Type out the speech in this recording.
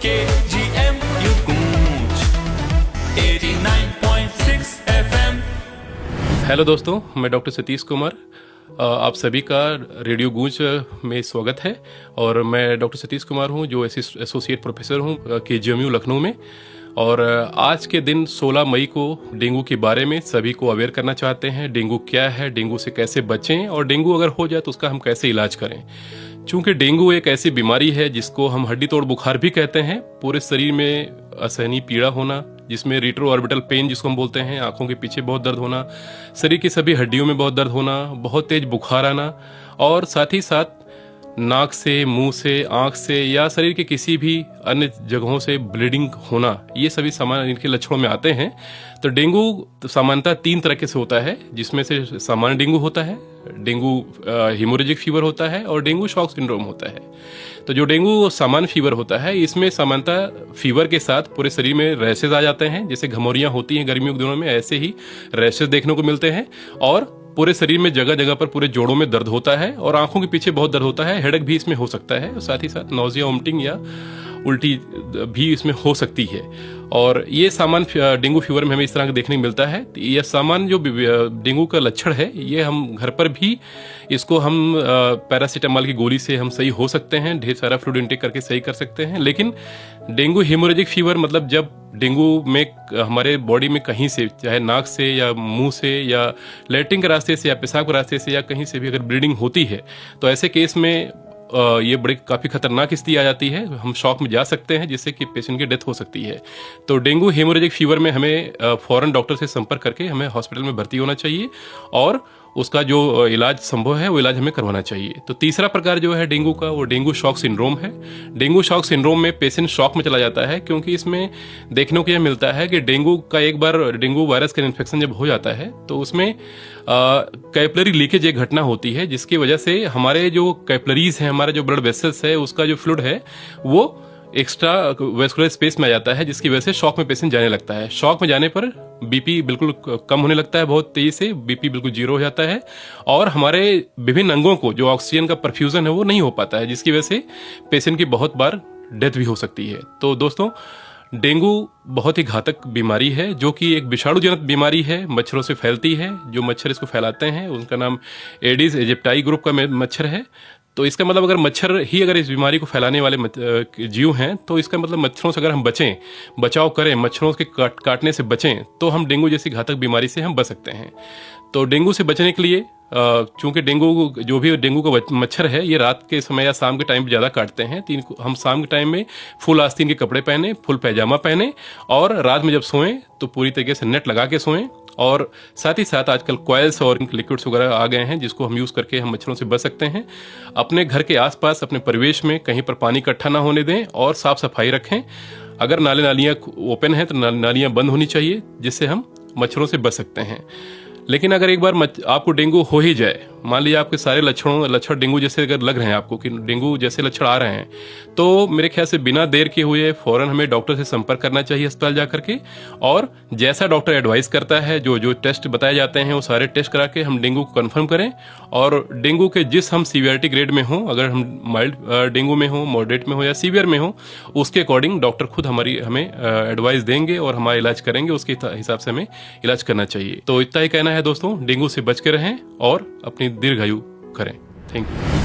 KGMU गूंज 89.6 FM। Hello दोस्तों, मैं डॉक्टर सतीश कुमार। आप सभी का रेडियो गूंज में स्वागत है। और मैं डॉक्टर सतीश कुमार हूं, जो एसोसिएट प्रोफेसर हूं KGMU लखनऊ में। और आज के दिन 16 मई को डेंगू के बारे में सभी को अवेयर करना चाहते हैं। डेंगू क्या है, डेंगू से कैसे बचें, और डेंगू अगर हो जाए तो उसका हम कैसे इलाज करें। चूँकि डेंगू एक ऐसी बीमारी है जिसको हम हड्डी तोड़ बुखार भी कहते हैं। पूरे शरीर में असहनीय पीड़ा होना, जिसमें रेट्रो ऑर्बिटल पेन जिसको हम बोलते हैं, आंखों के पीछे बहुत दर्द होना, शरीर की सभी हड्डियों में बहुत दर्द होना, बहुत तेज बुखार आना, और साथ ही साथ नाक से, मुंह से, आंख से या शरीर के किसी भी अन्य जगहों से ब्लीडिंग होना, ये सभी सामान्य इनके लक्षणों में आते हैं। तो डेंगू सामान्यतः 3 तरह से होता है, जिसमें से सामान्य डेंगू होता है, डेंगू हेमोरेजिक फीवर होता है, और डेंगू शॉक सिंड्रोम होता है। तो जो डेंगू सामान्य फीवर होता है, इसमें सामान्यतः फीवर के साथ पूरे शरीर में रैशेज आ जाते हैं। जैसे घमौरियां होती हैं गर्मियों के दिनों में, ऐसे ही रैशेज देखने को मिलते हैं। और पूरे शरीर में जगह जगह पर पूरे जोड़ों में दर्द होता है, और आंखों के पीछे बहुत दर्द होता है। हेडेक भी इसमें हो सकता है, साथ ही साथ नौजिया, वोमिटिंग या उल्टी भी इसमें हो सकती है। और ये सामान्य डेंगू फीवर में हमें इस तरह का देखने को मिलता है। यह सामान्य जो डेंगू का लक्षण है, ये हम घर पर भी इसको हम पैरासीटामोल की गोली से हम सही हो सकते हैं, ढेर सारा फ्लूइड इंटेक करके सही कर सकते हैं। लेकिन डेंगू हेमोरेजिक फीवर मतलब जब डेंगू में हमारे बॉडी में कहीं से, चाहे नाक से या मुंह से या लैट्रिन के रास्ते से या पेशाब के रास्ते से या कहीं से भी अगर ब्लीडिंग होती है, तो ऐसे केस में ये बड़ी काफ़ी खतरनाक स्थिति आ जाती है। हम शॉक में जा सकते हैं, जिससे कि पेशेंट की डेथ हो सकती है। तो डेंगू हेमोरेजिक फीवर में हमें फौरन डॉक्टर से संपर्क करके हमें हॉस्पिटल में भर्ती होना चाहिए, और उसका जो इलाज संभव है वो इलाज हमें करवाना चाहिए। तो तीसरा प्रकार जो है डेंगू का, वो डेंगू शॉक सिंड्रोम है। डेंगू शॉक सिंड्रोम में पेशेंट शॉक में चला जाता है, क्योंकि इसमें देखने को यह मिलता है कि डेंगू का एक बार डेंगू वायरस का इन्फेक्शन जब हो जाता है, तो उसमें कैपिलरी लीकेज एक घटना होती है, जिसकी वजह से हमारे जो कैपिलरीज हैं, हमारे जो ब्लड वेसल्स है, उसका जो फ्लूइड है वो एक्स्ट्रा वेस्कुलर स्पेस में आ जाता है, जिसकी वजह से शॉक में पेशेंट जाने लगता है। शॉक में जाने पर बीपी बिल्कुल कम होने लगता है, बहुत तेजी से बीपी बिल्कुल 0 हो जाता है, और हमारे विभिन्न अंगों को जो ऑक्सीजन का परफ्यूजन है वो नहीं हो पाता है, जिसकी वजह से पेशेंट की बहुत बार डेथ भी हो सकती है। तो दोस्तों, डेंगू बहुत ही घातक बीमारी है, जो कि एक विषाणुजनित बीमारी है, मच्छरों से फैलती है। जो मच्छर इसको फैलाते हैं उनका नाम एडिस एजिप्टाई ग्रुप का मच्छर है। तो इसका मतलब अगर मच्छर ही अगर इस बीमारी को फैलाने वाले जीव हैं, तो इसका मतलब मच्छरों से अगर हम बचाव करें, मच्छरों के काटने से बचें, तो हम डेंगू जैसी घातक बीमारी से हम बच सकते हैं। तो डेंगू से बचने के लिए, चूंकि डेंगू जो भी डेंगू का मच्छर है, ये रात के समय या शाम के टाइम ज़्यादा काटते हैं, तो हम शाम के टाइम में फुल आस्तीन के कपड़े पहने, फुल पैजामा पहने, और रात में जब सोएं तो पूरी तरीके से नेट लगा के सोएं। और साथ ही साथ आजकल कॉयल्स और लिक्विड्स वगैरह आ गए हैं, जिसको हम यूज़ करके हम मच्छरों से बच सकते हैं। अपने घर के आसपास, अपने परिवेश में कहीं पर पानी इकट्ठा ना होने दें, और साफ सफाई रखें। अगर नाले नालियाँ ओपन हैं तो नालियाँ बंद होनी चाहिए, जिससे हम मच्छरों से बच सकते हैं। लेकिन अगर एक बार आपको डेंगू हो ही जाए, मान लीजिए आपके सारे लक्षण डेंगू जैसे अगर लग रहे हैं, आपको कि डेंगू जैसे लक्षण आ रहे हैं, तो मेरे ख्याल से बिना देर के हुए फौरन हमें डॉक्टर से संपर्क करना चाहिए अस्पताल जाकर के। और जैसा डॉक्टर एडवाइस करता है, जो टेस्ट बताए जाते हैं, वो सारे टेस्ट करा के हम डेंगू को कंफर्म करें। और डेंगू के जिस हम सीवियरिटी ग्रेड में हों, अगर हम माइल्ड डेंगू में हो, मॉडरेट में हो या सीवियर में हो, उसके अकॉर्डिंग डॉक्टर खुद हमें एडवाइस देंगे और हमारा इलाज करेंगे। उसके हिसाब से हमें इलाज करना चाहिए। तो इतना ही कहना है दोस्तों, डेंगू से बच के रहें और अपनी दीर्घायु करें। Thank you.